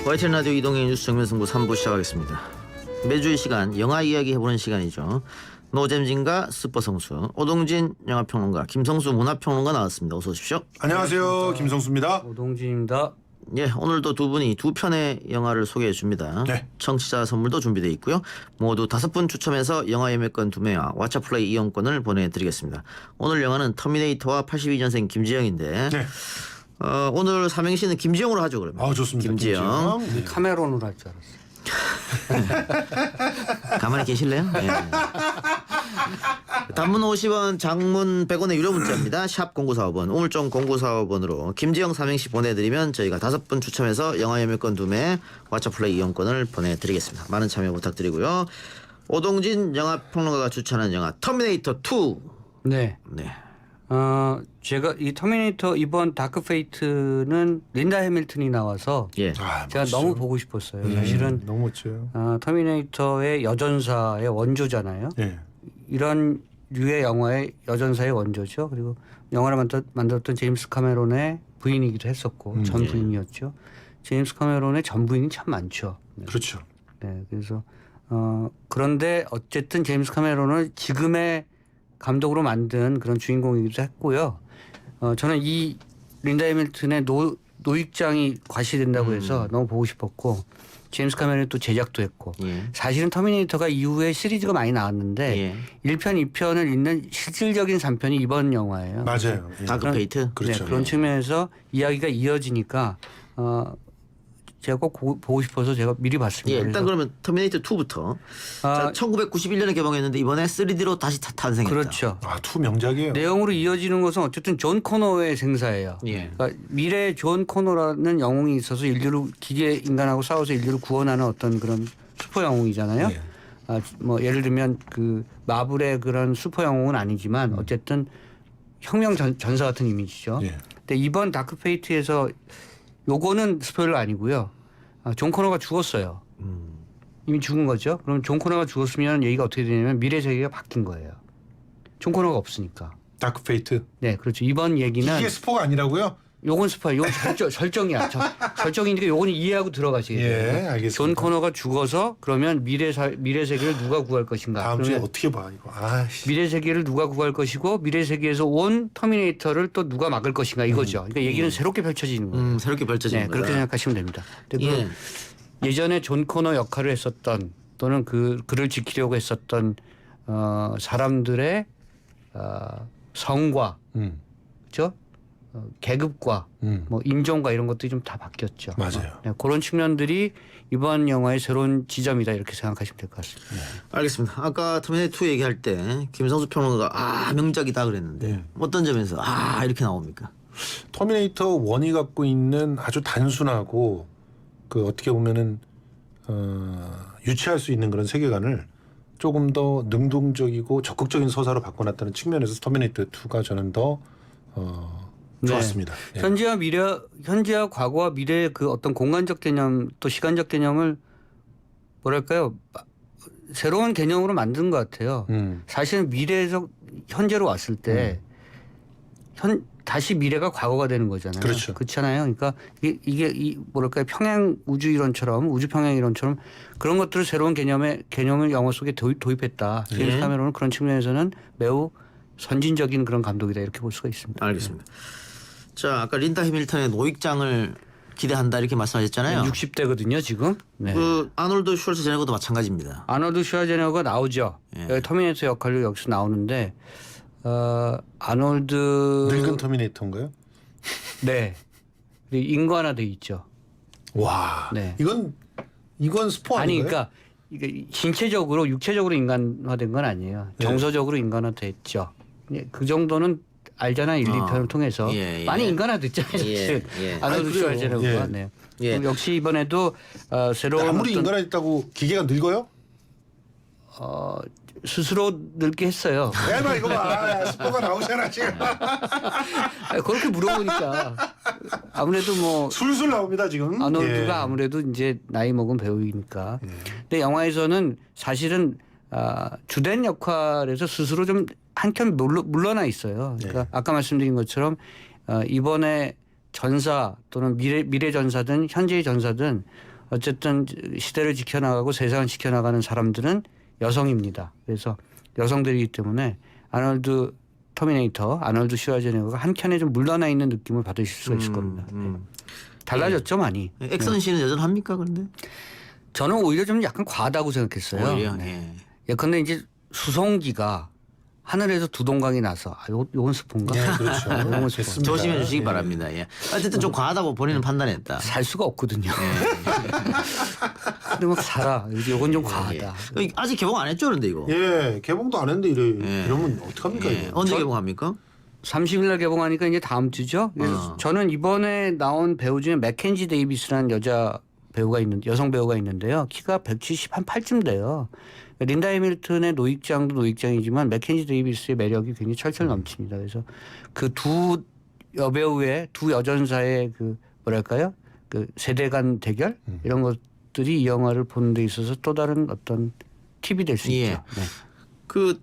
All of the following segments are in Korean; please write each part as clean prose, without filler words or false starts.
YTN 라디오 이동의 뉴스 정면승부 3부 시작하겠습니다. 매주 이 시간 영화 이야기 해보는 시간이죠. 노잼진과 스포성수 오동진 영화평론가, 김성수 문화평론가 나왔습니다. 어서 오십시오. 안녕하세요. 김성수입니다. 오동진입니다. 예, 오늘도 두 분이 두 편의 영화를 소개해 줍니다. 네. 청취자 선물도 준비되어 있고요. 모두 5분 추첨해서 영화 예매권 2매와 왓챠플레이 이용권을 보내드리겠습니다. 오늘 영화는 터미네이터와 82년생 김지영인데 네. 오늘 삼행시는 김지영으로 하죠. 그러면. 아, 좋습니다. 김지영. 네. 카메론으로 할 줄 알았어요. 가만히 계실래요? 네. 단문 50원, 장문 100원의 유료 문자입니다. 샵 0945번, 우물정 0945번으로 김지영 삼행시 보내드리면 저희가 5분 추첨해서 영화 예매권 2매, 왓챠플레이 이용권을 보내드리겠습니다. 많은 참여 부탁드리고요. 오동진 영화평론가가 추천하는 영화 터미네이터 2. 네. 네. 제가 이 터미네이터 이번 다크 페이트는 린다 해밀턴이 나와서 예. 아, 제가 멋있어요. 너무 보고 싶었어요. 사실은 너무 멋져요. 터미네이터의 여전사의 원조잖아요. 네. 이런 류의 영화의 여전사의 원조죠. 그리고 영화를 만들었던 제임스 카메론의 부인이기도 했었고 전 예. 부인이었죠. 제임스 카메론의 전 부인이 참 많죠. 네. 그렇죠. 네, 그래서 그런데 어쨌든 제임스 카메론을 지금의 감독으로 만든 그런 주인공이기도 했고요. 저는 이 린다 해밀턴의 노익장이 과시된다고 해서 너무 보고 싶었고, 제임스 카메론이 또 제작도 했고, 예. 사실은 터미네이터가 이후에 시리즈가 많이 나왔는데 예. 1편, 2편을 잇는 실질적인 3편이 이번 영화예요. 맞아요. 예. 다크 페이트. 그렇죠. 네, 그런 측면에서 이야기가 이어지니까 제가 꼭 보고 싶어서 제가 미리 봤습니다. 예, 일단 그러면 터미네이터 2부터. 자, 1991년에 개봉했는데 이번에 3D로 다시 탄생했다. 그렇죠. 아, 투 명작이에요. 내용으로 이어지는 것은 어쨌든 존 코너의 생사예요. 예. 그러니까 미래 존 코너라는 영웅이 있어서 인류를 기계 인간하고 싸워서 인류를 구원하는 어떤 그런 슈퍼 영웅이잖아요. 예. 뭐 예를 들면 그 마블의 그런 슈퍼 영웅은 아니지만 어쨌든 혁명 전사 같은 이미지죠. 예. 근데 이번 다크 페이트에서 요거는 스포일러 아니고요. 존 코너가 죽었어요. 이미 죽은 거죠. 그럼 존 코너가 죽었으면 얘기가 어떻게 되냐면 미래 세계가 바뀐 거예요. 존 코너가 없으니까. 다크 페이트. 네, 그렇죠. 이번 얘기는 이게 스포가 아니라고요? 요건 스파이, 요건 설정이야. 설정이니까 요거는 이해하고 들어가시게 돼요. 예, 알겠습니다. 존 코너가 죽어서 그러면 미래 세계를 누가 구할 것인가? 다음 주에 그러면 어떻게 봐 이거. 아씨. 미래 세계를 누가 구할 것이고 미래 세계에서 온 터미네이터를 또 누가 막을 것인가 이거죠. 그러니까 얘기는 새롭게 펼쳐지는 거예요. 새롭게 펼쳐지는 네, 거다. 그렇게 생각하시면 됩니다. 근데 예. 예전에 존 코너 역할을 했었던 또는 그를 지키려고 했었던 사람들의 성과, 그렇죠? 계급과 뭐 인종과 이런 것들이 좀 다 바뀌었죠. 맞아요. 네, 그런 측면들이 이번 영화의 새로운 지점이다 이렇게 생각하시면 될 것 같습니다. 알겠습니다. 아까 터미네이터 2 얘기할 때 김성수 평론가가 명작이다 그랬는데 네. 어떤 점에서 이렇게 나옵니까? 터미네이터 1이 갖고 있는 아주 단순하고 그 어떻게 보면은 유치할 수 있는 그런 세계관을 조금 더 능동적이고 적극적인 서사로 바꿔놨다는 측면에서 터미네이터 2가 저는 더 좋았습니다. 예. 현재와 과거와 미래의 그 어떤 공간적 개념 또 시간적 개념을 뭐랄까요 새로운 개념으로 만든 것 같아요. 사실은 미래에서 현재로 왔을 때 다시 미래가 과거가 되는 거잖아요. 그렇죠. 그렇잖아요. 그러니까 이게 뭐랄까요 평행 우주 이론처럼 우주 평행 이론처럼 그런 것들을 새로운 개념을 영화 속에 도입했다. 제임스 카메론은 그런 측면에서는 매우 선진적인 그런 감독이다 이렇게 볼 수가 있습니다. 알겠습니다. 자, 아까 린다 해밀턴의 노익장을 기대한다 이렇게 말씀하셨잖아요. 60대거든요 지금. 네. 그 아놀드 슈왈츠제네거도 마찬가지입니다. 아놀드 슈와제네거가 나오죠. 예. 여기 터미네이터 역할로 여기서 나오는데 아놀드 늙은 터미네이터인가요? 네. 그리고 인간화돼 있죠. 와. 네. 이건 스포 아니 아닌가요? 그러니까 이게 신체적으로 육체적으로 인간화된 건 아니에요. 네. 정서적으로 인간화됐죠. 그 정도는 알잖아 1, 2편을 통해서 예, 예. 많이 인간화됐잖아요. 예, 예. 아놀드 아니, 그래요. 슈와제네거가. 예. 네. 예. 그럼 역시 이번에도 새로운 아무리 어떤 인간화했다고 기계가 늙어요? 스스로 늙게 했어요. 야, 이거 봐. 스포가 나오잖아 지금. 그렇게 물어보니까 아무래도 뭐 술술 나옵니다 지금. 아놀드가 예. 아무래도 이제 나이 먹은 배우이니까. 근데 영화에서는 사실은 주된 역할에서 스스로 좀 한켠 물러나 있어요. 그러니까 네. 아까 말씀드린 것처럼 이번에 전사 또는 미래 전사든 현재의 전사든 어쨌든 시대를 지켜나가고 세상을 지켜나가는 사람들은 여성입니다. 그래서 여성들이기 때문에 아놀드 터미네이터, 아놀드 슈와제네거가 한 켠에 좀 물러나 있는 느낌을 받으실 수가 있을 겁니다. 달라졌죠 많이. 액션 씬은 여전합니까 그런데? 저는 오히려 좀 약간 과하다고 생각했어요. 오히려 네. 예컨대 이제 수송기가 하늘에서 두 동강이 나서 요건 스폰가? 예, 그렇죠. 요건 스폰. 됐습니다. 조심해 주시기 예. 바랍니다. 예. 어쨌든 좀 과하다고 본인은 판단했다. 살 수가 없거든요. 근데 막 살아. 요건 좀 과하다. 예. 아직 개봉 안 했죠 그런데 이거? 예, 개봉도 안 했는데 이러면 어떡합니까? 예. 이거? 언제 개봉합니까? 30일 날 개봉하니까 이제 다음 주죠. 그래서 저는 이번에 나온 배우 중에 맥켄지 데이비스라는 여자 배우가 있는데 여성 배우가 있는데요. 키가 178쯤 돼요. 린다 해밀턴의 노익장도 노익장이지만 맥켄지 데이비스의 매력이 굉장히 철철 넘칩니다. 그래서 그 두 여배우의 두 여전사의 그 뭐랄까요? 그 세대 간 대결 이런 것들이 이 영화를 보는 데 있어서 또 다른 어떤 팁이 될 수 예. 있죠. 네. 그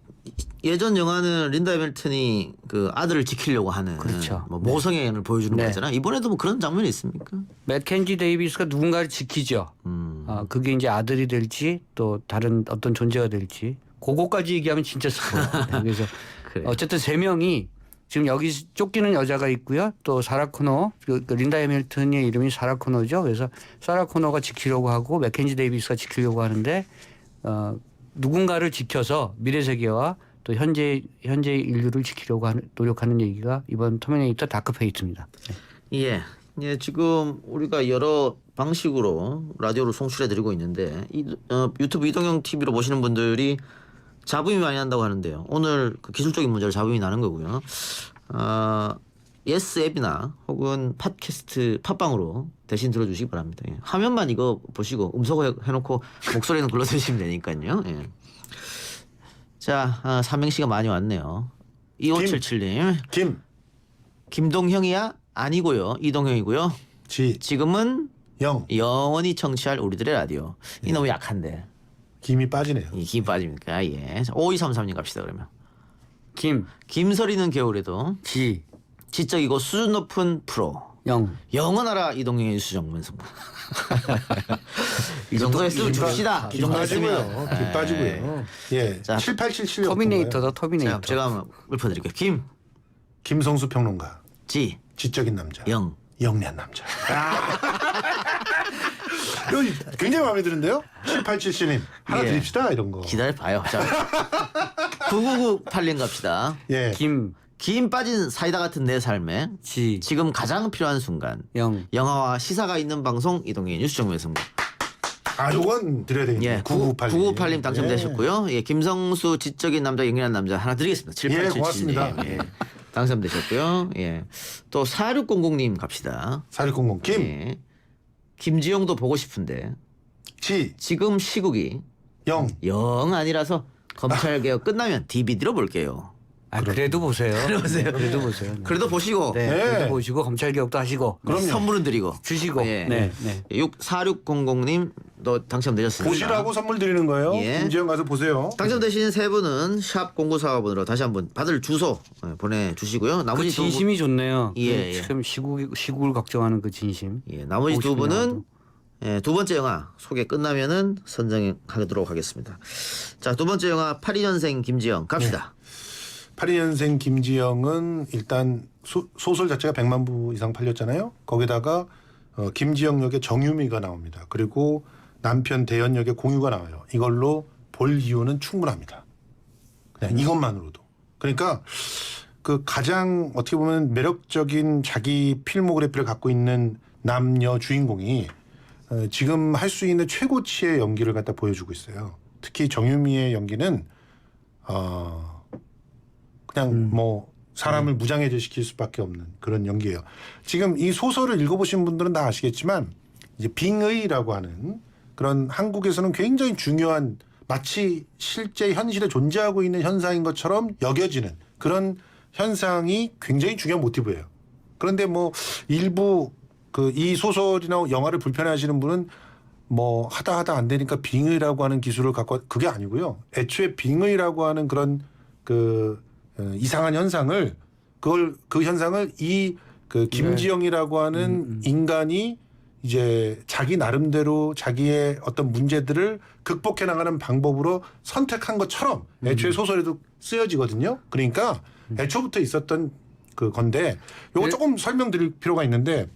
예전 영화는 린다 해밀턴이 그 아들을 지키려고 하는 그렇죠. 뭐 모성의 연을 보여주는 네. 거잖아. 이번에도 뭐 그런 장면이 있습니까? 맥켄지 데이비스가 누군가를 지키죠. 그게 이제 아들이 될지 또 다른 어떤 존재가 될지 그거까지 얘기하면 진짜 스포입니다. 그래서 그래요. 어쨌든 세 명이 지금 여기 쫓기는 여자가 있고요. 또 사라 코너, 그 린다 해밀턴의 이름이 사라 코너죠. 그래서 사라 코너가 지키려고 하고 맥켄지 데이비스가 지키려고 하는데 누군가를 지켜서 미래 세계와 또 현재 인류를 지키려고 노력하는 얘기가 이번 터미네이터 다크 페이트입니다. 네. 예. 예, 지금 우리가 여러 방식으로 라디오를 송출해드리고 있는데 유튜브 이동형 TV로 보시는 분들이 잡음이 많이 난다고 하는데요. 오늘 그 기술적인 문제로 잡음이 나는 거고요. 예스 앱이나 혹은 팟캐스트 팟빵으로 대신 들어주시기 바랍니다. 예. 화면만 이거 보시고 음소거 해놓고 목소리는 불러드시면 되니까요. 예. 자, 삼행시가 많이 왔네요. 2577님. 김동형이야? 아니고요. 이동형이고요. 지금은 영원히 청취할 우리들의 라디오. 이 너무 약한데. 김이 빠지네요. 이 김 빠집니까? 예. 5233님 갑시다 그러면. 김설이는 겨울에도 지적이고 수준 높은 프로. 영원하라 이동형의 수정면성. 이 정도 했으면 줍시다. 이 김 정도 빠지고요. 했으면. 김 빠지고요. 예. 자, 7877. 터미네이터다 터미네이터. 제가 한번 읊어드릴게요. 김성수 평론가. 지적인 남자. 영리한 남자. 이거 굉장히 마음에 드는데요? 7877님 하나 예. 드립시다 이런 거. 기다려봐요. 자, 9998님 갑시다. 예. 김 빠진 사이다 같은 내 삶에 지금 가장 필요한 순간 영화와 시사가 있는 방송 이동의 뉴스 정보에서 요건 드려야 되겠네요. 예, 9998님. 9998님 당첨되셨고요. 예, 김성수 지적인 남자 영리한 남자 하나 드리겠습니다. 7877님. 예, 고맙습니다. 예, 당첨되셨고요. 예, 또 4600님 갑시다. 4600 예, 김지영도 보고 싶은데 지금 시국이 영 아니라서 검찰개혁 끝나면 DVD로 볼게요. 그래도 보세요. 그래도 보세요. 그래도 보시고. 네. 그래도 보시고 검찰개혁도 하시고. 그럼요. 선물은 드리고. 주시고. 예. 네. 4600님 너 당첨되셨습니다. 보시라고 선물 드리는 거예요. 예. 김지영 가서 보세요. 당첨되신 세 분은 샵 0945번으로 다시 한번 받을 주소 보내주시고요. 나머지 그 진심이 좋네요. 예. 지금 시국을 걱정하는 그 진심. 예. 나머지 두 분은 두 번째 영화 소개 끝나면은 선정하도록 하겠습니다. 자, 두 번째 영화 82년생 김지영 갑시다. 82년생 김지영은 일단 소설 자체가 100만 부 이상 팔렸잖아요. 거기다가 김지영 역의 정유미가 나옵니다. 그리고 남편 대현 역의 공유가 나와요. 이걸로 볼 이유는 충분합니다. 그냥 이것만으로도. 그러니까 그 가장 어떻게 보면 매력적인 자기 필모그래피를 갖고 있는 남녀 주인공이 지금 할 수 있는 최고치의 연기를 갖다 보여주고 있어요. 특히 정유미의 연기는 그냥 뭐 사람을 무장해제 시킬 수밖에 없는 그런 연기예요. 지금 이 소설을 읽어보신 분들은 다 아시겠지만 이제 빙의라고 하는 그런 한국에서는 굉장히 중요한 마치 실제 현실에 존재하고 있는 현상인 것처럼 여겨지는 그런 현상이 굉장히 중요한 모티브예요. 그런데 뭐 일부 그 이 소설이나 영화를 불편해하시는 분은 뭐 하다 안 되니까 빙의라고 하는 기술을 갖고 그게 아니고요. 애초에 빙의라고 하는 그런 그 이상한 현상을 그 현상을 이 그 김지영이라고 하는 인간이 이제 자기 나름대로 자기의 어떤 문제들을 극복해 나가는 방법으로 선택한 것처럼 애초에 소설에도 쓰여지거든요. 그러니까 애초부터 있었던 그 건데 요거 조금 설명드릴 필요가 있는데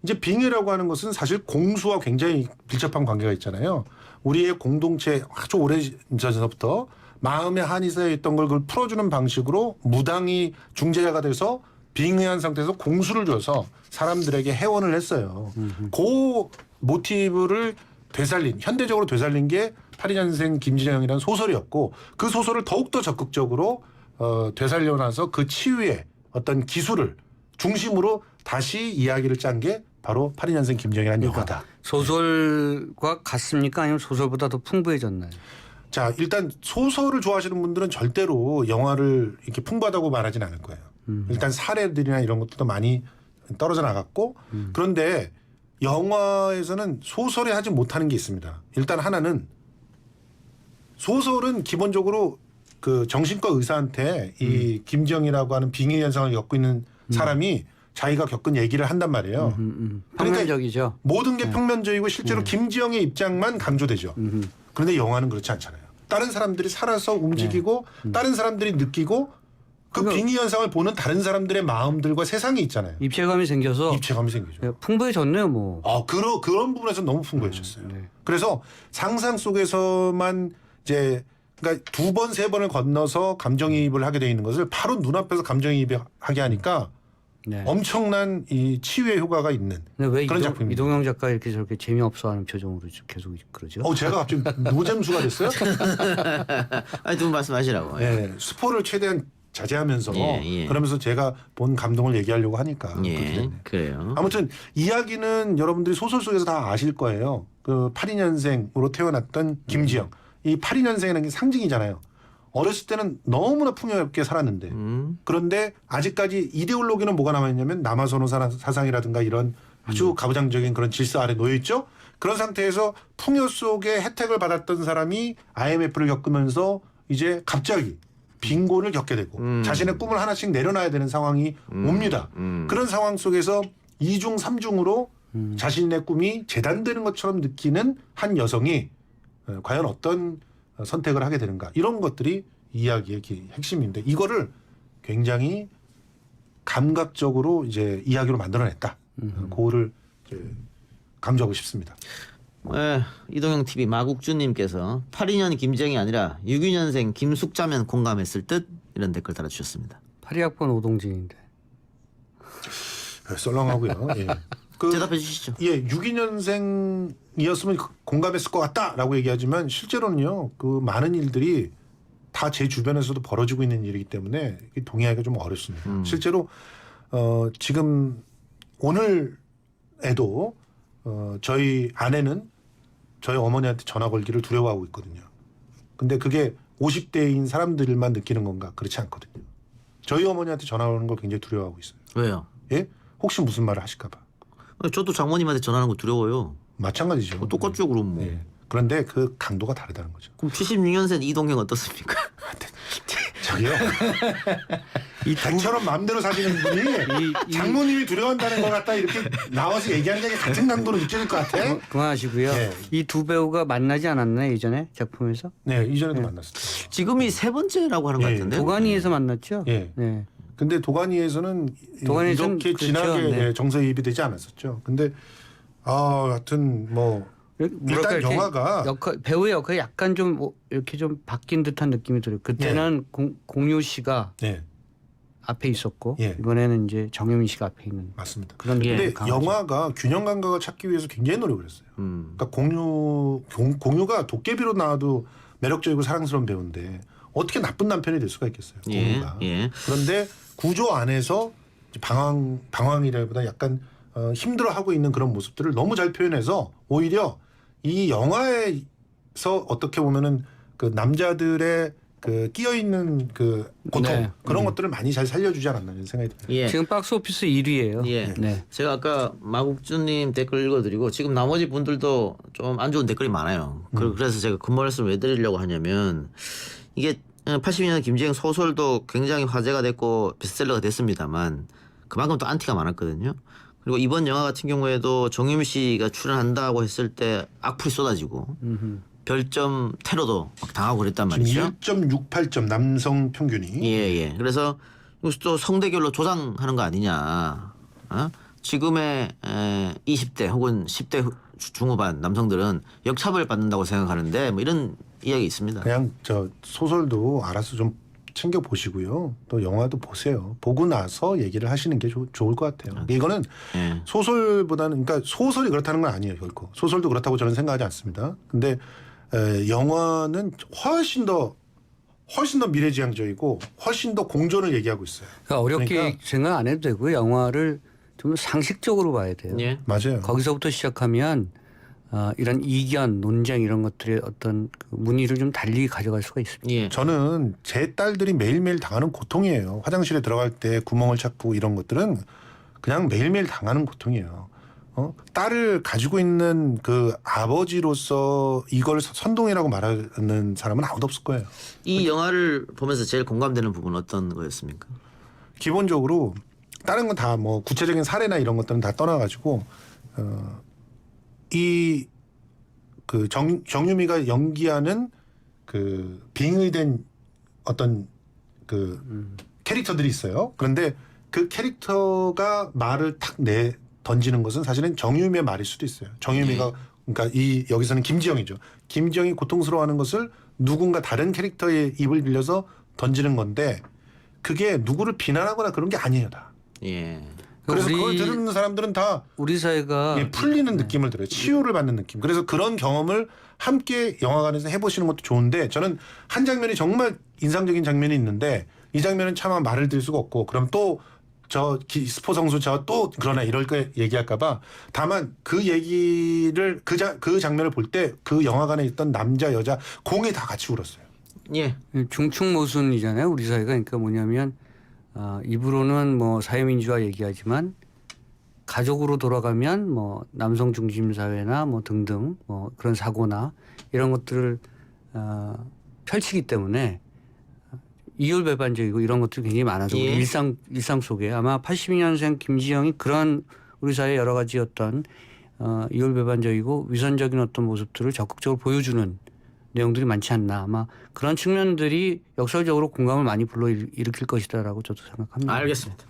이제 빙의라고 하는 것은 사실 공수와 굉장히 밀접한 관계가 있잖아요. 우리의 공동체 아주 오래 전서부터 마음에 한이 쌓여 있던 걸 그걸 풀어주는 방식으로 무당이 중재자가 돼서 빙의한 상태에서 공수를 줘서 사람들에게 해원을 했어요. 그 모티브를 되살린 현대적으로 되살린 게 82년생 김진영이라는 소설이었고 그 소설을 더욱더 적극적으로 되살려놔서 그 치유의 어떤 기술을 중심으로 다시 이야기를 짠 게 바로 82년생 김진영이라는 영화다. 소설과 같습니까? 아니면 소설보다 더 풍부해졌나요? 자, 일단 소설을 좋아하시는 분들은 절대로 영화를 이렇게 풍부하다고 말하진 않을 거예요. 일단 사례들이나 이런 것도 많이 떨어져 나갔고 그런데 영화에서는 소설에 하지 못하는 게 있습니다. 일단 하나는 소설은 기본적으로 그 정신과 의사한테 이 김지영이라고 하는 빙의 현상을 겪고 있는 사람이 자기가 겪은 얘기를 한단 말이에요. 평면적이죠. 모든 게 평면적이고 실제로 김지영의 입장만 강조되죠. 그런데 영화는 그렇지 않잖아요. 다른 사람들이 살아서 움직이고 다른 사람들이 느끼고 그 빙의 현상을 보는 다른 사람들의 마음들과 세상이 있잖아요. 입체감이 생겨서 입체감이 생기죠. 풍부해졌네요, 뭐. 그런 부분에서 너무 풍부해졌어요. 네. 그래서 상상 속에서만 이제 그러니까 두 번, 세 번을 건너서 감정이입을 하게 돼 있는 것을 바로 눈앞에서 감정이입을 하게 하니까 네. 엄청난 이 치유의 효과가 있는 근데 왜 그런 작품입니다. 이동영 작가 이렇게 저렇게 재미없어하는 표정으로 계속 그러죠? 제가 갑자기 노잼수가 됐어요? 아니 두 분 말씀하시라고. 네, 스포를 최대한 자제하면서 예. 그러면서 제가 본 감동을 얘기하려고 하니까 그렇게 예, 됐네요. 그래요. 아무튼 이야기는 여러분들이 소설 속에서 다 아실 거예요. 그 82년생으로 태어났던 김지영. 이 82년생이라는 게 상징이잖아요. 어렸을 때는 너무나 풍요롭게 살았는데 그런데 아직까지 이데올로기는 뭐가 남아있냐면 남아선호 사상이라든가 이런 아주 가부장적인 그런 질서 아래 놓여있죠. 그런 상태에서 풍요 속에 혜택을 받았던 사람이 IMF를 겪으면서 이제 갑자기 빈곤을 겪게 되고 자신의 꿈을 하나씩 내려놔야 되는 상황이 옵니다. 그런 상황 속에서 2중 3중으로 자신의 꿈이 재단되는 것처럼 느끼는 한 여성이 과연 어떤 선택을 하게 되는가 이런 것들이 이야기의 핵심인데 이거를 굉장히 감각적으로 이제 이야기로 만들어냈다. 그거를 이제 강조하고 싶습니다. 이동영 TV 마국주님께서 82년 김정이 아니라 62년생 김숙자면 공감했을 듯 이런 댓글 달아주셨습니다. 82학번 오동진인데. 썰렁하고요. 예. 대답해 주시죠. 62년생이었으면 공감했을 것 같다라고 얘기하지만 실제로는요. 그 많은 일들이 다 제 주변에서도 벌어지고 있는 일이기 때문에 동의하기가 좀 어렵습니다. 실제로 지금 오늘에도 저희 아내는 저희 어머니한테 전화 걸기를 두려워하고 있거든요. 근데 그게 50대인 사람들만 느끼는 건가? 그렇지 않거든요. 저희 어머니한테 전화 오는 걸 굉장히 두려워하고 있어요. 왜요? 예? 혹시 무슨 말을 하실까 봐. 저도 장모님한테 전화하는 거 두려워요. 마찬가지죠. 똑같죠 그럼 뭐. 예. 그런데 그 강도가 다르다는 거죠. 그럼 76년생 이동형 어떻습니까? 저기요. 백처럼 마음대로 사시는 분이 장모님이 두려워한다는 것 같다 이렇게 나와서 얘기하는 게 같은 강도로 느껴질 것 같아. 그만하시고요. 네. 이 두 배우가 만나지 않았나요 예전에 작품에서? 네, 이전에도 만났었죠. 지금이 세 번째라고 하는 것 같은데. 도가니에서 만났죠. 예. 네. 근데 도가니에서는 이렇게 그렇죠. 진하게 네. 정서이입이 되지 않았었죠. 근데 하여튼 뭐 일단 이렇게 영화가 배우의 역할이 약간 좀 이렇게 좀 바뀐 듯한 느낌이 들어요. 그때는 공유 씨가 네, 앞에 있었고 예. 이번에는 이제 정혜민 씨가 앞에 있는 맞습니다. 그런 예. 근데 강하죠. 영화가 균형 감각을 찾기 위해서 굉장히 노력을 했어요. 그러니까 공유가 도깨비로 나와도 매력적이고 사랑스러운 배우인데 어떻게 나쁜 남편이 될 수가 있겠어요. 공유가. 예. 그런데 구조 안에서 방황이라기보다 약간 힘들어하고 있는 그런 모습들을 너무 잘 표현해서 오히려 이 영화에서 어떻게 보면은 그 남자들의 그 끼어 있는 그 고통 네. 그런 것들을 많이 잘 살려주지 않았나 이런 생각이 듭니다. 예. 지금 박스 오피스 1위예요. 예. 네. 제가 아까 마국주님 댓글 읽어드리고 지금 나머지 분들도 좀 안 좋은 댓글이 많아요. 그래서 제가 그 말씀을 왜 드리려고 하냐면 이게 80년 김지영 소설도 굉장히 화제가 됐고 베스트셀러가 됐습니다만 그만큼 또 안티가 많았거든요. 그리고 이번 영화 같은 경우에도 정유미 씨가 출연한다고 했을 때 악플이 쏟아지고 별점 테러도 막 당하고 그랬단 말이죠. 1.68점 남성 평균이. 예. 그래서 이것이 또 성대결로 조장하는 거 아니냐. 어? 지금의 20대 혹은 10대 중후반 남성들은 역차별 받는다고 생각하는데 뭐 이런 이야기 있습니다. 그냥 저 소설도 알아서 좀 챙겨 보시고요. 또 영화도 보세요. 보고 나서 얘기를 하시는 게 좋을 것 같아요. 이거는 예. 소설보다는 그러니까 소설이 그렇다는 건 아니에요, 결코. 소설도 그렇다고 저는 생각하지 않습니다. 근데 영화는 훨씬 더 미래지향적이고 훨씬 더 공존을 얘기하고 있어요. 그러니까 어렵게 그러니까 생각 안 해도 되고 영화를 좀 상식적으로 봐야 돼요. 예. 맞아요. 거기서부터 시작하면 이런 이견, 논쟁 이런 것들의 어떤 그 문의를 좀 달리 가져갈 수가 있습니다. 예. 저는 제 딸들이 매일매일 당하는 고통이에요. 화장실에 들어갈 때 구멍을 찾고 이런 것들은 그냥 매일매일 당하는 고통이에요. 딸을 가지고 있는 그 아버지로서 이걸 선동이라고 말하는 사람은 아무도 없을 거예요. 이 영화를 보면서 제일 공감되는 부분은 어떤 거였습니까? 기본적으로 다른 건 다 뭐 구체적인 사례나 이런 것들은 다 떠나가지고 이 그 정유미가 연기하는 그 빙의된 어떤 그 캐릭터들이 있어요. 그런데 그 캐릭터가 말을 탁 던지는 것은 사실은 정유미의 말일 수도 있어요. 정유미가 그러니까 이 여기서는 김지영이죠. 김지영이 고통스러워하는 것을 누군가 다른 캐릭터의 입을 빌려서 던지는 건데 그게 누구를 비난하거나 그런 게 아니에요, 다. 예. 그래서 그걸 들은 사람들은 다 우리 사회가 풀리는 느낌을 들어요. 치유를 받는 느낌. 그래서 그런 경험을 함께 영화관에서 해보시는 것도 좋은데 저는 한 장면이 정말 인상적인 장면이 있는데 이 장면은 차마 말을 드릴 수가 없고 그럼 또 저 스포 성수 저 또 그러나 이럴 거 얘기할까봐 다만 그 얘기를 그 장면을 볼 때 그 영화관에 있던 남자 여자 공이 다 같이 울었어요. 예. 중충모순이잖아요. 우리 사회가. 그러니까 뭐냐면 입으로는 뭐 사회민주화 얘기하지만 가족으로 돌아가면 뭐 남성 중심 사회나 뭐 등등 뭐 그런 사고나 이런 것들을 펼치기 때문에 이율배반적이고 이런 것들이 굉장히 많아서 예. 우리 일상 속에 아마 82년생 김지영이 그런 우리 사회 여러 가지 어떤 이율배반적이고 위선적인 어떤 모습들을 적극적으로 보여주는 내용들이 많지 않나. 아마 그런 측면들이 역설적으로 공감을 많이 불러일으킬 것이다라고 저도 생각합니다. 알겠습니다.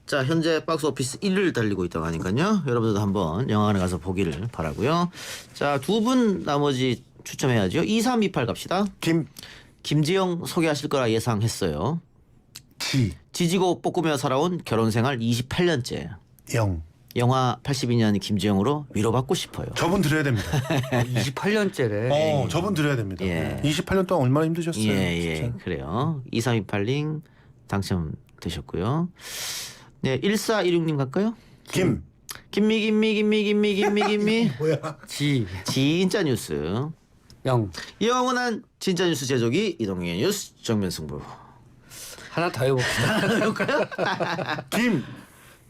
자, 현재 박스 오피스 1위를 달리고 있다고 하니까요. 여러분들도 한번 영화관에 가서 보기를 바라고요. 자, 두 분 나머지 추첨해야죠. 2328 갑시다. 김지영 소개하실 거라 예상했어요. 지지고 볶으며 살아온 결혼생활 28년째. 영화 82년 김지영으로 위로받고 싶어요. 저분 드려야 됩니다. 28년째래. 저분 드려야 됩니다. 예. 28년 동안 얼마나 힘드셨어요. 예, 진짜. 그래요. 2328님 당첨되셨고요. 네, 1416님 갈까요? 김미. 뭐야? 진짜 뉴스. 영원한 진짜 뉴스 제조기 이동의 뉴스 정면 승부. 하나 더 해봅시다.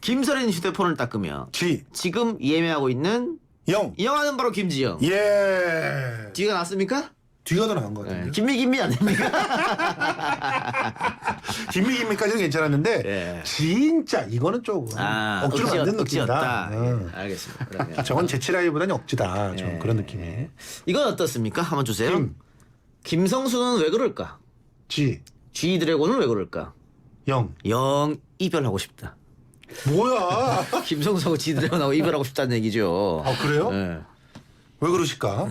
김설인 휴대폰을 닦으며 지금 예매하고 있는 영화는 바로 김지영. 예. 뒤가 났습니까? 뒤가 더 나은 것 같은데. 네. 김미 안 됩니까? 김미까지는 괜찮았는데 예. 진짜 이거는 조금 억지로 만든 느낌이다. 억지였다. 예, 알겠습니다. 그러면 저건 제치라기보다는 억지다. 좀 그런 느낌이. 이건 어떻습니까? 한번 주세요. 김성수는 왜 그럴까? G 드래곤은 왜 그럴까? 영 이별하고 싶다. 뭐야? 김성수하고 G 드래곤하고 이별하고 싶다는 얘기죠. 아 그래요? 네. 왜 그러실까?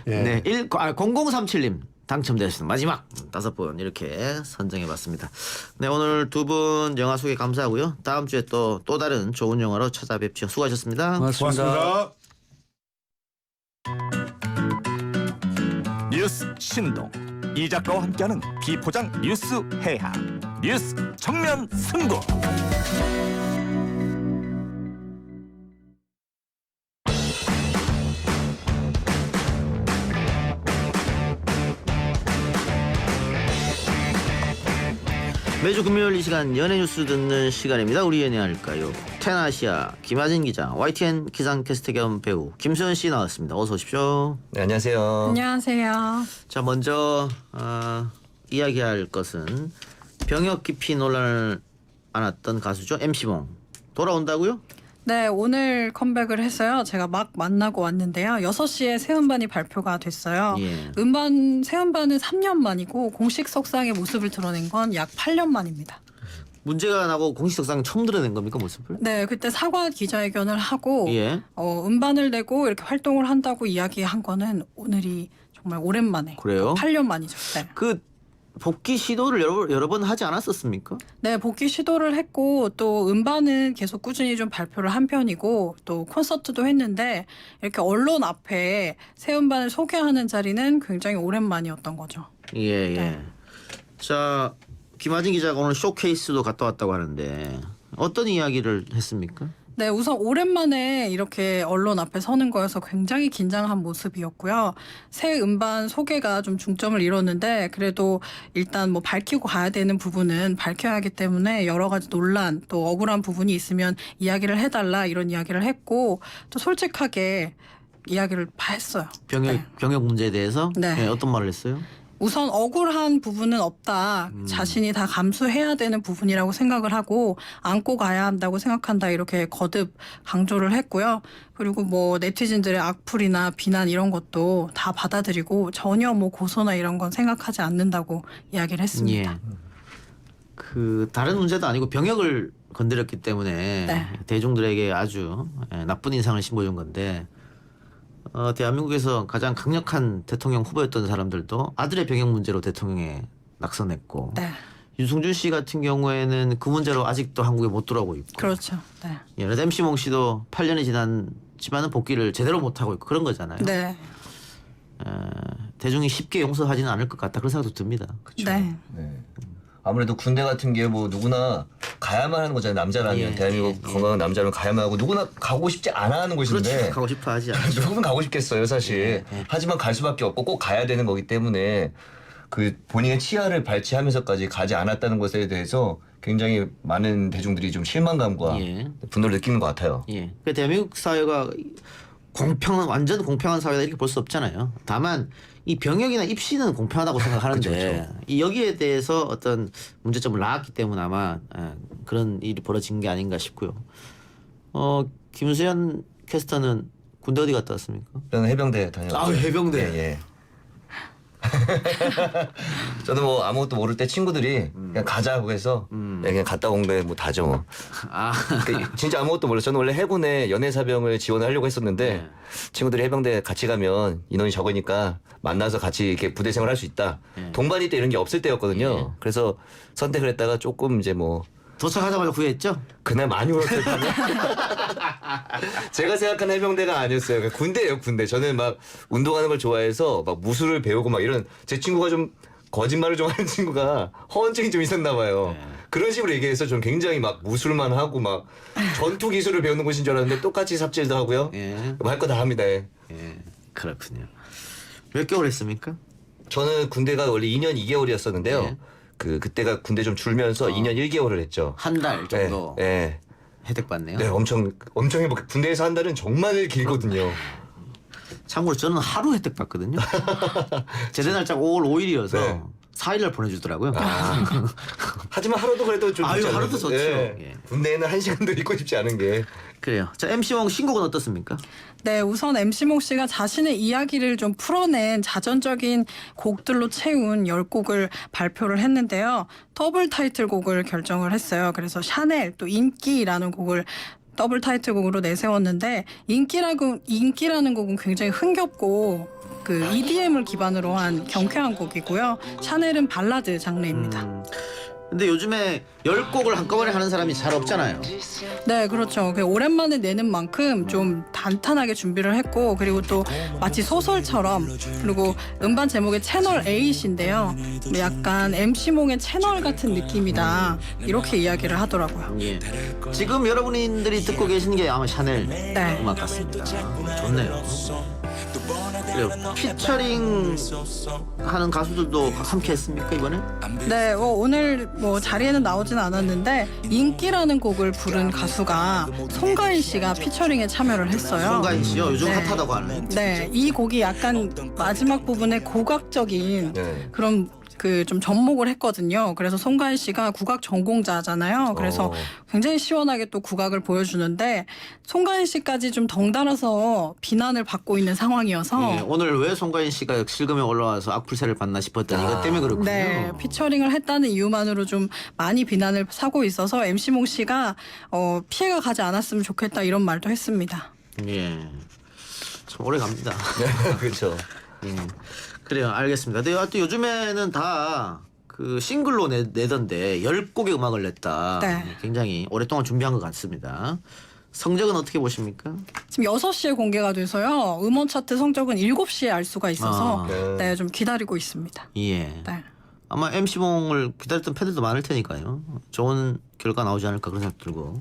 예. 네, 0037님 당첨되셨습니다. 마지막 5분 이렇게 선정해봤습니다. 네, 오늘 두 분 영화 소개 감사하고요. 다음 주에 또 다른 좋은 영화로 찾아뵙죠. 수고하셨습니다. 고맙습니다. 뉴스 신동 이 작가와 함께하는 비포장 뉴스 해학 뉴스 정면 승부. 매주 금요일 이 시간 연예 뉴스 듣는 시간입니다. 우리 연예할까요? 테나시아 김하진 기자, YTN 기상캐스터 겸 배우 김수현 씨 나왔습니다. 어서 오십시오. 네, 안녕하세요. 안녕하세요. 자, 먼저 이야기할 것은 병역 기피 논란을 않았던 가수죠. MC몽 돌아온다고요? 네, 오늘 컴백을 했어요. 제가 막 만나고 왔는데요. 6시에 새 음반이 발표가 됐어요. 예. 새 음반은 3년 만이고 공식 석상의 모습을 드러낸 건 약 8년 만입니다. 문제가 나고 공식석상 처음 드러낸 겁니까 모습을? 네, 그때 사과 기자회견을 하고 예. 음반을 내고 이렇게 활동을 한다고 이야기한 거는 오늘이 정말 오랜만에. 그래요? 8년 만이죠. 네. 그 복귀 시도를 여러 번 하지 않았었습니까? 네, 복귀 시도를 했고 또 음반은 계속 꾸준히 좀 발표를 한 편이고 또 콘서트도 했는데 이렇게 언론 앞에 새 음반을 소개하는 자리는 굉장히 오랜만이었던 거죠. 예, 예. 네. 자, 김하진 기자가 오늘 쇼케이스도 갔다 왔다고 하는데 어떤 이야기를 했습니까? 네, 우선 오랜만에 이렇게 언론 앞에 서는 거여서 굉장히 긴장한 모습이었고요. 새 음반 소개가 좀 중점을 이뤘는데 그래도 일단 뭐 밝히고 가야 되는 부분은 밝혀야 하기 때문에 여러 가지 논란 또 억울한 부분이 있으면 이야기를 해달라 이런 이야기를 했고 또 솔직하게 이야기를 다 했어요. 병역 문제에 대해서 네. 예, 어떤 말을 했어요? 우선 억울한 부분은 없다. 자신이 다 감수해야 되는 부분이라고 생각을 하고 안고 가야 한다고 생각한다. 이렇게 거듭 강조를 했고요. 그리고 뭐 네티즌들의 악플이나 비난 이런 것도 다 받아들이고 전혀 뭐 고소나 이런 건 생각하지 않는다고 이야기를 했습니다. 예. 그 다른 문제도 아니고 병역을 건드렸기 때문에 네. 대중들에게 아주 나쁜 인상을 심어준 건데 대한민국에서 가장 강력한 대통령 후보였던 사람들도 아들의 병역 문제로 대통령에 낙선했고 네. 윤승준 씨 같은 경우에는 그 문제로 아직도 한국에 못 돌아오고 있고 그렇죠. 네. 예, 그래서 MC몽 씨도 8년이 지났지만은 복귀를 제대로 못 하고 있고 그런 거잖아요. 네. 대중이 쉽게 용서하지는 않을 것 같다 그런 생각도 듭니다. 네. 네. 아무래도 군대 같은 게 뭐 누구나 가야만 하는 거잖아요. 남자라면 예, 대한민국 예, 예. 건강한 남자라면 가야만 하고 누구나 가고 싶지 않아 하는 곳인데 그렇지 가고 싶어 하지 않죠. 누구는 가고 싶겠어요, 사실. 예, 예. 하지만 갈 수밖에 없고 꼭 가야 되는 거기 때문에 그 본인의 치아를 발치하면서까지 가지 않았다는 것에 대해서 굉장히 많은 대중들이 좀 실망감과 예. 분노를 느끼는 것 같아요. 예. 그 대한민국 사회가 완전 공평한 사회다 이렇게 볼 수 없잖아요. 다만 이 병역이나 입시는 공평하다고 생각하는데 그렇죠. 이 여기에 대해서 어떤 문제점을 낳았기 때문에 아마 그런 일이 벌어진 게 아닌가 싶고요. 김수현 캐스터는 군대 어디 갔다 왔습니까? 저는 해병대 다녀왔어요. 아, 해병대. 예, 예. 저는 뭐 아무것도 모를 때 친구들이 그냥 가자고 해서 그냥 갔다 온 게 뭐 다죠. 뭐. 아, 그러니까 진짜 아무것도 몰라요. 저는 원래 해군에 연애사병을 지원을 하려고 했었는데 네. 친구들이 해병대 같이 가면 인원이 적으니까 만나서 같이 이렇게 부대 생활 할 수 있다. 네. 동반이 때 이런 게 없을 때였거든요. 네. 그래서 선택을 했다가 조금 이제 뭐 도착하자마자 후회했죠? 그날 많이 울었어요. 제가 생각하는 해병대가 아니었어요. 그냥 군대예요, 군대. 저는 막 운동하는 걸 좋아해서 막 무술을 배우고 막 이런 제 친구가 좀 거짓말을 좀 하는 친구가 허언증이 좀 있었나 봐요. 그런 식으로 얘기해서 좀 굉장히 막 무술만 하고 막 전투 기술을 배우는 곳인 줄 알았는데 똑같이 삽질도 하고요. 예. 할 거 다 합니다. 예. 예. 그렇군요. 몇 개월 했습니까? 저는 군대가 원래 2년 2개월이었었는데요. 예. 그때가 군대 좀 줄면서 2년 1개월을 했죠. 한 달 정도 예. 혜택 받네요. 네, 엄청 행복해. 군대에서 한 달은 정말 길거든요. 참고로 저는 하루 혜택 받거든요. 제대 날짜가 5월 5일이어서 네. 4일날 보내주더라고요. 하지만 하루도 그래도 좀 아유, 좋지 않아요? 하루도 좋죠. 예. 군대에는 1시간도 있고 싶지 않은 게. 그래요. 자, MC몽 신곡은 어떻습니까? 네, 우선 MC몽 씨가 자신의 이야기를 좀 풀어낸 자전적인 곡들로 채운 10곡을 발표를 했는데요. 더블 타이틀곡을 결정을 했어요. 그래서 샤넬 또 인기라는 곡을 더블 타이틀곡으로 내세웠는데 인기라는 곡은 굉장히 흥겹고 그 EDM을 기반으로 한 경쾌한 곡이고요. 샤넬은 발라드 장르입니다. 근데 요즘에 10곡을 한꺼번에 하는 사람이 잘 없잖아요. 네, 그렇죠. 오랜만에 내는 만큼 좀 단단하게 준비를 했고 그리고 또 마치 소설처럼 그리고 음반 제목이 채널 8인데요. 약간 MC몽의 채널 같은 느낌이다. 이렇게 이야기를 하더라고요. 예. 지금 여러분들이 듣고 계신 게 아마 샤넬 네. 음악 같습니다. 좋네요. 그래요. 피처링 하는 가수들도 함께 했습니까 이번에? 네, 오늘 뭐 자리에는 나오진 않았는데 인기라는 곡을 부른 가수가 송가인 씨가 피처링에 참여를 했어요. 송가인 씨요. 요즘 네. 핫하다고 하는. 네, 이 곡이 약간 마지막 부분에 고각적인 네. 그런 그 좀 접목을 했거든요. 그래서 송가인 씨가 국악 전공자잖아요. 그래서 굉장히 시원하게 또 국악을 보여주는데 송가인 씨까지 좀 덩달아서 비난을 받고 있는 상황이어서 예, 오늘 왜 송가인 씨가 실금에 올라와서 악플세를 받나 싶었더니 이것 때문에 그렇군요. 네, 피처링을 했다는 이유만으로 좀 많이 비난을 사고 있어서 MC몽 씨가 피해가 가지 않았으면 좋겠다 이런 말도 했습니다. 예, 참 오래 갑니다. 그렇죠. 예. 그래요, 알겠습니다. 근데 또 요즘에는 다 그 싱글로 내던데 10곡의 음악을 냈다. 네. 굉장히 오랫동안 준비한 것 같습니다. 성적은 어떻게 보십니까? 지금 6시에 공개가 돼서요. 음원 차트 성적은 7시에 알 수가 있어서 아. 네, 좀 기다리고 있습니다. 예. 네. 아마 MC몽을 기다렸던 팬들도 많을 테니까요. 좋은 결과 나오지 않을까 그런 생각 들고.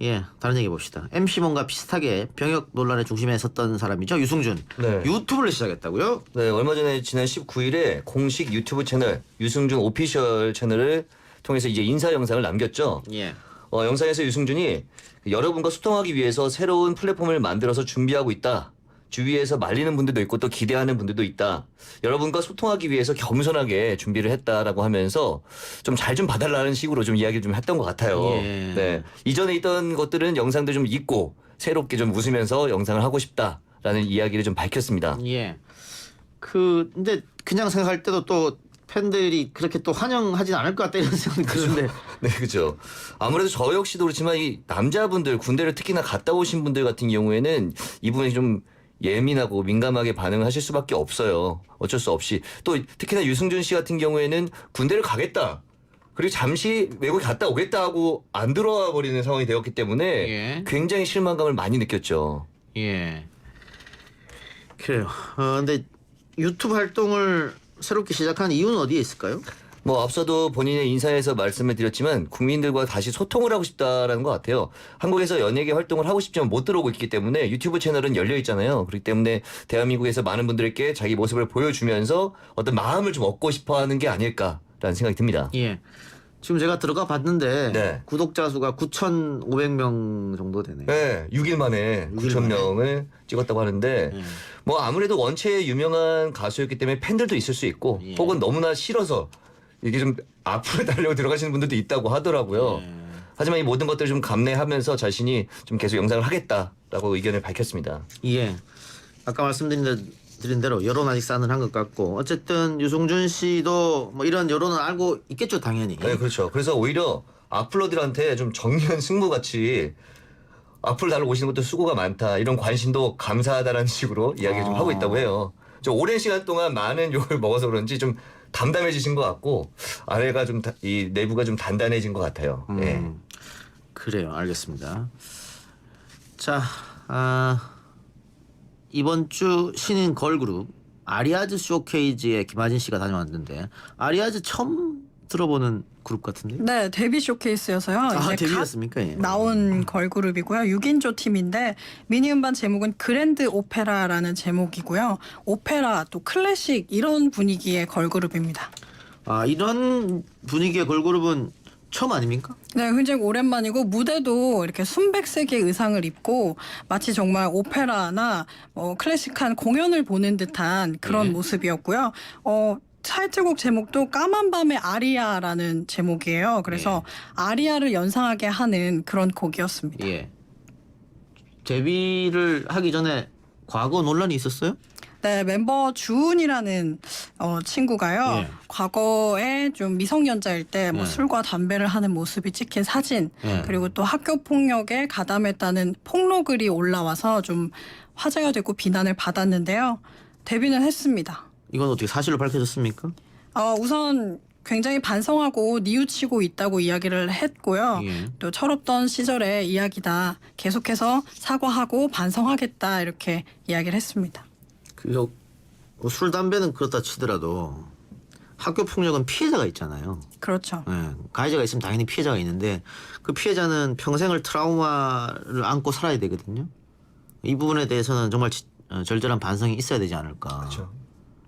예, 다른 얘기 봅시다. MC몽과 비슷하게 병역 논란의 중심에 섰던 사람이죠. 유승준. 네. 유튜브를 시작했다고요? 네, 얼마 전에 지난 19일에 공식 유튜브 채널 유승준 오피셜 채널을 통해서 이제 인사 영상을 남겼죠. 예. 영상에서 유승준이 여러분과 소통하기 위해서 새로운 플랫폼을 만들어서 준비하고 있다. 주위에서 말리는 분들도 있고 또 기대하는 분들도 있다. 여러분과 소통하기 위해서 겸손하게 준비를 했다라고 하면서 좀 잘 좀 봐달라는 식으로 좀 이야기를 좀 했던 것 같아요. 예. 네, 이전에 있던 것들은 영상들 좀 잊고 새롭게 좀 웃으면서 영상을 하고 싶다라는 이야기를 좀 밝혔습니다. 예. 근데 그냥 생각할 때도 또 팬들이 그렇게 또 환영하진 않을 것 같다 이런 생각이 드는데. 네, 그렇죠. 아무래도 저 역시도 그렇지만 이 남자분들 군대를 특히나 갔다 오신 분들 같은 경우에는 이 부분이 좀 예민하고 민감하게 반응을 하실 수밖에 없어요. 어쩔 수 없이. 또 특히나 유승준 씨 같은 경우에는 군대를 가겠다. 그리고 잠시 외국에 갔다 오겠다 하고 안 들어와 버리는 상황이 되었기 때문에 예. 굉장히 실망감을 많이 느꼈죠. 예. 그래요. 근데 유튜브 활동을 새롭게 시작한 이유는 어디에 있을까요? 뭐 앞서도 본인의 인사에서 말씀을 드렸지만 국민들과 다시 소통을 하고 싶다라는 것 같아요. 한국에서 연예계 활동을 하고 싶지만 못 들어오고 있기 때문에 유튜브 채널은 열려 있잖아요. 그렇기 때문에 대한민국에서 많은 분들에게 자기 모습을 보여주면서 어떤 마음을 좀 얻고 싶어하는 게 아닐까라는 생각이 듭니다. 예. 지금 제가 들어가 봤는데 네. 구독자 수가 9,500명 정도 되네요. 네, 6일 만에 9,000명을 찍었다고 하는데 예. 뭐 아무래도 원체 유명한 가수였기 때문에 팬들도 있을 수 있고 예. 혹은 너무나 싫어서 이게 좀 앞으로 달려고 들어가시는 분들도 있다고 하더라고요. 예. 하지만 이 모든 것들을 좀 감내하면서 자신이 좀 계속 영상을 하겠다라고 의견을 밝혔습니다. 예. 아까 말씀드린 대로 여론 아직 싸늘한 것 같고 어쨌든 유승준 씨도 뭐 이런 여론은 알고 있겠죠 당연히. 네, 그렇죠. 그래서 오히려 악플러들한테 좀 정면 승부같이 악플 달러 오시는 것도 수고가 많다. 이런 관심도 감사하다라는 식으로 이야기를 좀 하고 있다고 해요. 좀 오랜 시간 동안 많은 욕을 먹어서 그런지 좀 담담해지신 것 같고 아래가 좀 이 내부가 좀 단단해진 것 같아요. 예. 그래요. 알겠습니다. 자, 이번 주 신인 걸그룹 아리아즈 쇼케이지에 김하진 씨가 다녀왔는데 아리아즈 처음 들어보는 그룹 같은데? 네, 데뷔 쇼케이스여서요. 이제 갓 데뷔였습니까? 예. 나온 걸그룹이고요. 6인조 팀인데 미니 음반 제목은 그랜드 오페라라는 제목이고요. 오페라 또 클래식 이런 분위기의 걸그룹입니다. 이런 분위기의 걸그룹은 처음 아닙니까? 네, 굉장히 오랜만이고 무대도 이렇게 순백색의 의상을 입고 마치 정말 오페라나 클래식한 공연을 보는 듯한 그런 네. 모습이었고요. 타이틀곡 제목도 까만 밤의 아리아라는 제목이에요. 그래서 아리아를 연상하게 하는 그런 곡이었습니다. 예. 데뷔를 하기 전에 과거 논란이 있었어요? 네, 멤버 주은이라는 친구가요. 예. 과거에 좀 미성년자일 때 뭐 예. 술과 담배를 하는 모습이 찍힌 사진, 예. 그리고 또 학교 폭력에 가담했다는 폭로글이 올라와서 좀 화제가 되고 비난을 받았는데요. 데뷔는 했습니다. 이건 어떻게 사실로 밝혀졌습니까? 우선 굉장히 반성하고 뉘우치고 있다고 이야기를 했고요. 예. 또 철없던 시절의 이야기다. 계속해서 사과하고 반성하겠다 이렇게 이야기를 했습니다. 술 담배는 그렇다 치더라도 학교 폭력은 피해자가 있잖아요. 그렇죠. 예, 가해자가 있으면 당연히 피해자가 있는데 그 피해자는 평생을 트라우마를 안고 살아야 되거든요. 이 부분에 대해서는 정말 절절한 반성이 있어야 되지 않을까. 그렇죠.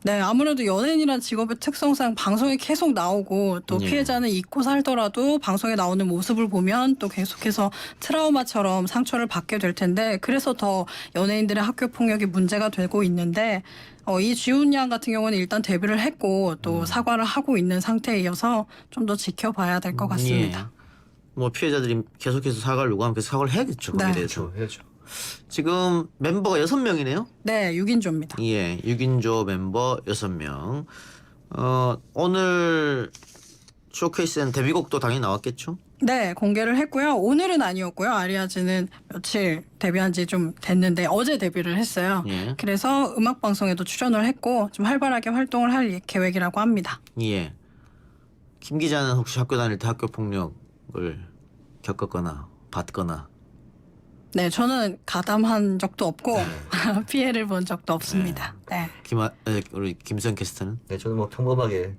네, 아무래도 연예인이란 직업의 특성상 방송에 계속 나오고 또 예. 피해자는 잊고 살더라도 방송에 나오는 모습을 보면 또 계속해서 트라우마처럼 상처를 받게 될 텐데 그래서 더 연예인들의 학교 폭력이 문제가 되고 있는데 이 지훈 양 같은 경우는 일단 데뷔를 했고 또 사과를 하고 있는 상태이어서 좀 더 지켜봐야 될 것 같습니다. 예. 뭐 피해자들이 계속해서 사과를 요구하면 계속 사과를 해야겠죠. 거기에 네. 대해서. 해야죠. 지금 멤버가 6명이네요. 네, 6인조입니다. 예, 6인조 멤버 6명. 오늘 쇼케이스엔 데뷔곡도 당연히 나왔겠죠? 네, 공개를 했고요. 오늘은 아니었고요. 아리아즈는 며칠 데뷔한 지 좀 됐는데 어제 데뷔를 했어요. 예. 그래서 음악 방송에도 출연을 했고 좀 활발하게 활동을 할 계획이라고 합니다. 예. 김 기자는 혹시 학교 다닐 때 학교 폭력을 겪었거나 받거나 네, 저는 가담한 적도 없고 피해를 본 적도 없습니다. 네. 우리 김수현 캐스터는? 네, 저는 뭐 평범하게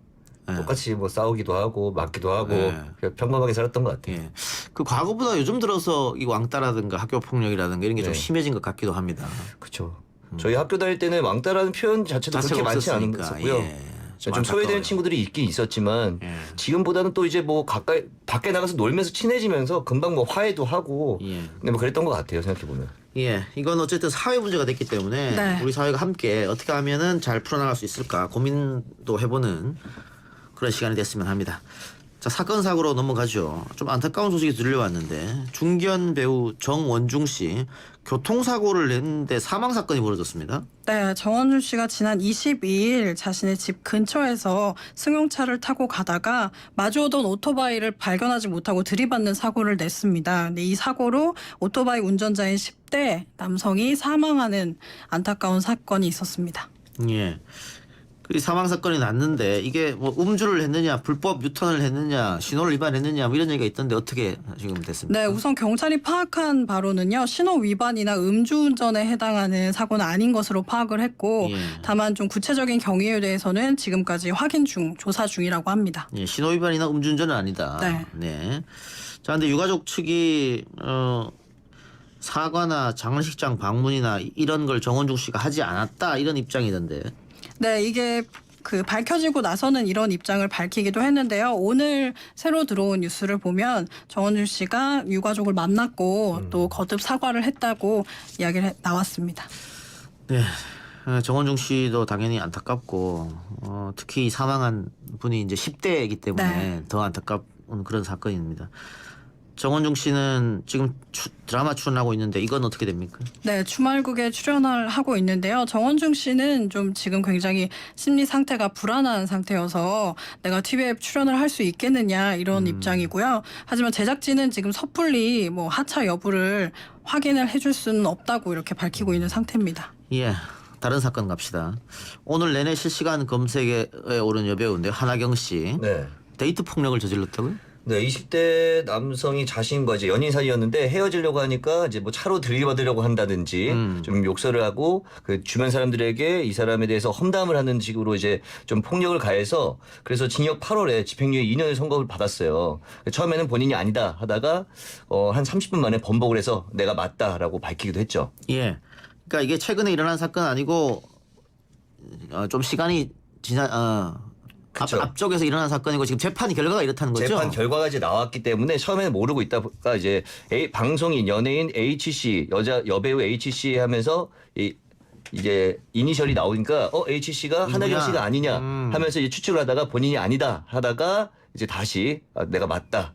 네. 똑같이 뭐 싸우기도 하고 맞기도 하고 네. 그냥 평범하게 살았던 것 같아요. 예. 그 과거보다 요즘 들어서 이 왕따라든가 학교 폭력이라든가 이런 게 좀 네. 심해진 것 같기도 합니다. 그렇죠. 저희 학교 다닐 때는 왕따라는 표현 자체도 그렇게 자체가 많지 없었으니까. 않았고요. 예. 좀 안타까워요. 소외되는 친구들이 있긴 있었지만 예. 지금보다는 또 이제 뭐 가까이 밖에 나가서 놀면서 친해지면서 금방 뭐 화해도 하고 예. 네, 뭐 그랬던 것 같아요. 생각해 보면. 예, 이건 어쨌든 사회 문제가 됐기 때문에 네. 우리 사회가 함께 어떻게 하면은 잘 풀어나갈 수 있을까 고민도 해보는 그런 시간이 됐으면 합니다. 자, 사건 사고로 넘어가죠. 좀 안타까운 소식이 들려왔는데 중견 배우 정원중 씨 교통사고를 냈는데 사망 사건이 벌어졌습니다. 네, 정원준 씨가 지난 22일 자신의 집 근처에서 승용차를 타고 가다가 마주오던 오토바이를 발견하지 못하고 들이받는 사고를 냈습니다. 근데 이 사고로 오토바이 운전자인 10대 남성이 사망하는 안타까운 사건이 있었습니다. 예. 이 사망 사건이 났는데 이게 뭐 음주를 했느냐, 불법 유턴을 했느냐, 신호를 위반했느냐 뭐 이런 얘기가 있던데 어떻게 지금 됐습니까? 네, 우선 경찰이 파악한 바로는요. 신호 위반이나 음주운전에 해당하는 사고는 아닌 것으로 파악을 했고 예. 다만 좀 구체적인 경위에 대해서는 지금까지 확인 중, 조사 중이라고 합니다. 예, 신호 위반이나 음주운전은 아니다. 네. 자, 근데 유가족 측이 사과나 장례식장 방문이나 이런 걸 정원중 씨가 하지 않았다 이런 입장이던데. 네, 이게 밝혀지고 나서는 이런 입장을 밝히기도 했는데요. 오늘 새로 들어온 뉴스를 보면 정원준 씨가 유가족을 만났고 또 거듭 사과를 했다고 이야기를 나왔습니다. 네. 정원중 씨도 당연히 안타깝고 특히 사망한 분이 이제 10대이기 때문에 네. 더 안타까운 그런 사건입니다. 정원중 씨는 지금 드라마 출연하고 있는데 이건 어떻게 됩니까? 네, 주말국에 출연을 하고 있는데요. 정원중 씨는 좀 지금 굉장히 심리 상태가 불안한 상태여서 내가 TV에 출연을 할 수 있겠느냐 이런 입장이고요. 하지만 제작진은 지금 섣불리 뭐 하차 여부를 확인을 해줄 수는 없다고 이렇게 밝히고 있는 상태입니다. 예. 다른 사건 갑시다. 오늘 내내 실시간 검색에 오른 여배우인데요. 한하경 씨. 네. 데이트 폭력을 저질렀다고요? 네, 20대 남성이 자신과 이제 연인 사이였는데 헤어지려고 하니까 이제 뭐 차로 들이받으려고 한다든지 좀 욕설을 하고 그 주변 사람들에게 이 사람에 대해서 험담을 하는 식으로 이제 좀 폭력을 가해서 그래서 징역 8월에 집행유예 2년을 선고를 받았어요. 처음에는 본인이 아니다 하다가 한 30분 만에 번복을 해서 내가 맞다라고 밝히기도 했죠. 예. 그러니까 이게 최근에 일어난 사건 아니고 좀 시간이 그쵸. 앞쪽에서 일어난 사건이고 지금 재판 결과가 이렇다는 거죠? 재판 결과가 이제 나왔기 때문에 처음에는 모르고 있다가 이제 방송인 연예인 H씨 여배우 H씨 하면서 이제 이니셜이 나오니까 H씨가 한하경 씨가 아니냐 하면서 이제 추측을 하다가 본인이 아니다 하다가 이제 다시 내가 맞다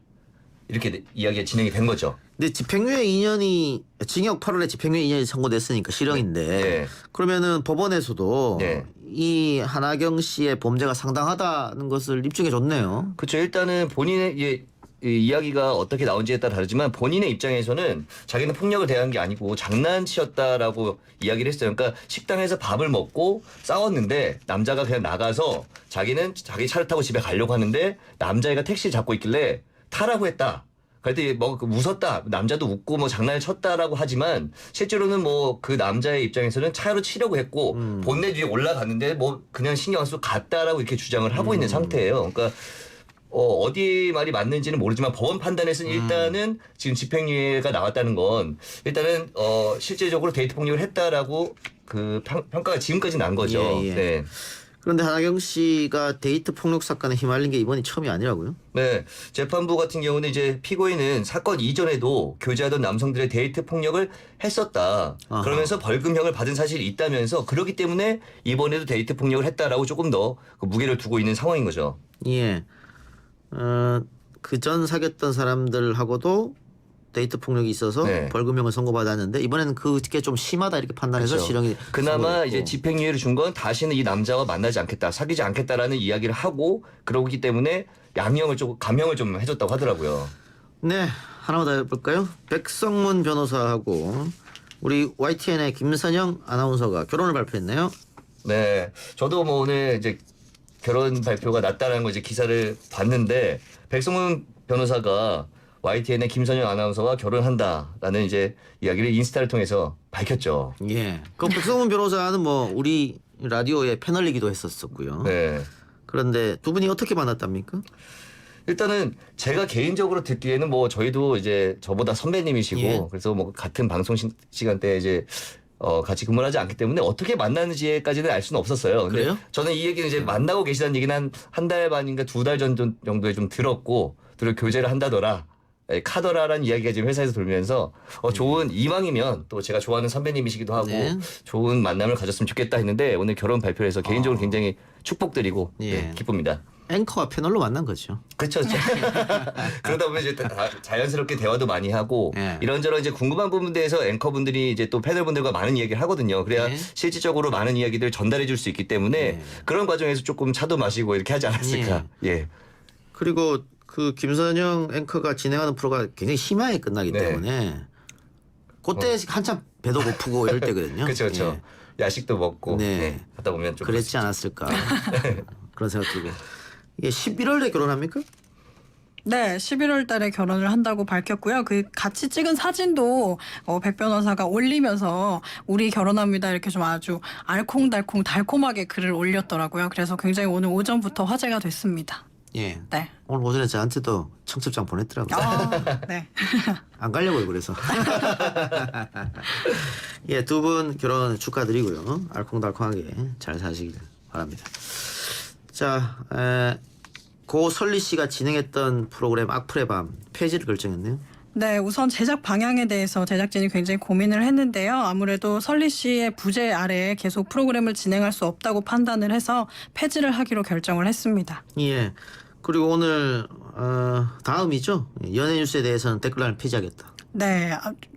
이렇게 이야기가 진행이 된 거죠. 근데 집행유예 2년이 징역 8월에 집행유예 2년이 선고됐으니까 실형인데 네. 그러면은 법원에서도 네. 이 한하경 씨의 범죄가 상당하다는 것을 입증해 줬네요. 그렇죠. 일단은 본인의 이 이야기가 어떻게 나온지에 따라 다르지만 본인의 입장에서는 자기는 폭력을 대한 게 아니고 장난치였다라고 이야기를 했어요. 그러니까 식당에서 밥을 먹고 싸웠는데 남자가 그냥 나가서 자기는 자기 차를 타고 집에 가려고 하는데 남자애가 택시를 잡고 있길래 타라고 했다. 그때 뭐 웃었다. 남자도 웃고 뭐 장난을 쳤다라고 하지만 실제로는 뭐 그 남자의 입장에서는 차로 치려고 했고 본넷 위에 올라갔는데 뭐 그냥 신경 안 쓰고 갔다라고 이렇게 주장을 하고 있는 상태예요. 그러니까 어디 말이 맞는지는 모르지만 법원 판단에서는 일단은 지금 집행유예가 나왔다는 건 일단은 실제적으로 데이트 폭력을 했다라고 그 평가가 지금까지 난 거죠. 예. 네. 그런데 한하경 씨가 데이트 폭력 사건에 휘말린 게 이번이 처음이 아니라고요? 네, 재판부 같은 경우는 이제 피고인은 사건 이전에도 교제하던 남성들의 데이트 폭력을 했었다. 아하. 그러면서 벌금형을 받은 사실이 있다면서 그렇기 때문에 이번에도 데이트 폭력을 했다라고 조금 더 그 무게를 두고 있는 상황인 거죠. 예. 그 전 사귀었던 사람들하고도 데이트 폭력이 있어서 네. 벌금형을 선고받았는데 이번에는 그게 좀 심하다 이렇게 판단해서 그렇죠. 실형이 그나마 선고됐고. 이제 집행유예를 준 건 다시는 이 남자와 만나지 않겠다, 사귀지 않겠다라는 이야기를 하고 그러기 때문에 양형을 좀 감형을 좀 해줬다고 하더라고요. 네, 하나만 더 해볼까요? 백성문 변호사하고 우리 YTN의 김선영 아나운서가 결혼을 발표했네요. 네, 저도 뭐 오늘 이제 결혼 발표가 났다는 거 이제 기사를 봤는데 백성문 변호사가 YTN의 김선영 아나운서와 결혼한다라는 이제 이야기를 인스타를 통해서 밝혔죠. 예. 그 백성문 변호사는 뭐 우리 라디오의 패널이기도 했었었고요. 네. 그런데 두 분이 어떻게 만났답니까? 일단은 제가 개인적으로 듣기에는 뭐 저희도 이제 저보다 선배님이시고 예. 그래서 뭐 같은 방송 시간대에 이제 같이 근무를 하지 않기 때문에 어떻게 만나는지까지는 알 수는 없었어요. 근데 그래요? 저는 이 얘기는 이제 만나고 계시다는 얘기는 한 달 반인가 2달 전 정도에 좀 들었고 그리고 교제를 한다더라. 카더라라는 이야기가 지금 회사에서 돌면서 좋은 이왕이면 또 제가 좋아하는 선배님이시기도 하고 네. 좋은 만남을 가졌으면 좋겠다 했는데 오늘 결혼 발표를 해서 개인적으로 굉장히 축복드리고 예. 네, 기쁩니다. 앵커와 패널로 만난 거죠. 그렇죠. 그러다 보면 이제 자연스럽게 대화도 많이 하고 예. 이런저런 이제 궁금한 부분들에서 앵커분들이 이제 또 패널분들과 많은 이야기를 하거든요. 그래야 예. 실질적으로 많은 이야기들을 전달해 줄 수 있기 때문에 예. 그런 과정에서 조금 차도 마시고 이렇게 하지 않았을까. 예. 그리고 그 김선영 앵커가 진행하는 프로가 굉장히 심하게 끝나기 네. 때문에 그때 한참 배도 고프고 이럴 때거든요. 그렇죠. 그렇죠. 야식도 먹고 네. 네. 하다 보면 좀 그랬지 않았을까 그런 생각 들고. 이게 11월에 결혼합니까? 네, 11월 달에 결혼을 한다고 밝혔고요. 그 같이 찍은 사진도 백 변호사가 올리면서 우리 결혼합니다 이렇게 좀 아주 알콩달콩 달콤하게 글을 올렸더라고요. 그래서 굉장히 오늘 오전부터 화제가 됐습니다. 예. 네. 오늘 오전에 저한테도 청첩장 보냈더라고요. 네. 안 가려고요 그래서. 예, 두 분 결혼 축하드리고요. 알콩달콩하게 잘 사시길 바랍니다. 자, 고 설리 씨가 진행했던 프로그램 악플의 밤 폐지를 결정했네요. 네, 우선 제작 방향에 대해서 제작진이 굉장히 고민을 했는데요. 아무래도 설리 씨의 부재 아래 계속 프로그램을 진행할 수 없다고 판단을 해서 폐지를 하기로 결정을 했습니다. 예. 그리고 오늘 다음이죠. 연예뉴스에 대해서는 댓글란을 폐지하겠다. 네,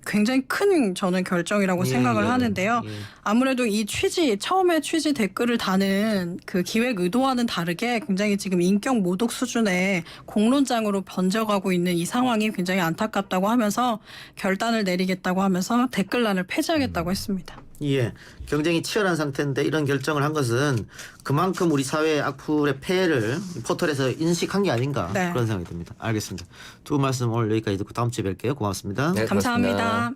굉장히 큰 저는 결정이라고 예, 생각을 예, 하는데요. 예. 아무래도 이 처음에 취지 댓글을 다는 그 기획 의도와는 다르게 굉장히 지금 인격 모독 수준의 공론장으로 번져가고 있는 이 상황이 굉장히 안타깝다고 하면서 결단을 내리겠다고 하면서 댓글란을 폐지하겠다고 했습니다. 예, 경쟁이 치열한 상태인데 이런 결정을 한 것은 그만큼 우리 사회의 악플의 폐해를 포털에서 인식한 게 아닌가 네. 그런 생각이 듭니다. 알겠습니다. 두 분 말씀 오늘 여기까지 듣고 다음 주에 뵐게요. 고맙습니다. 네, 감사합니다.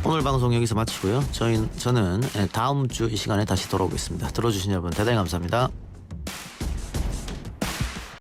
오늘 방송 여기서 마치고요. 저는 다음 주 이 시간에 다시 돌아오겠습니다. 들어주신 여러분 대단히 감사합니다.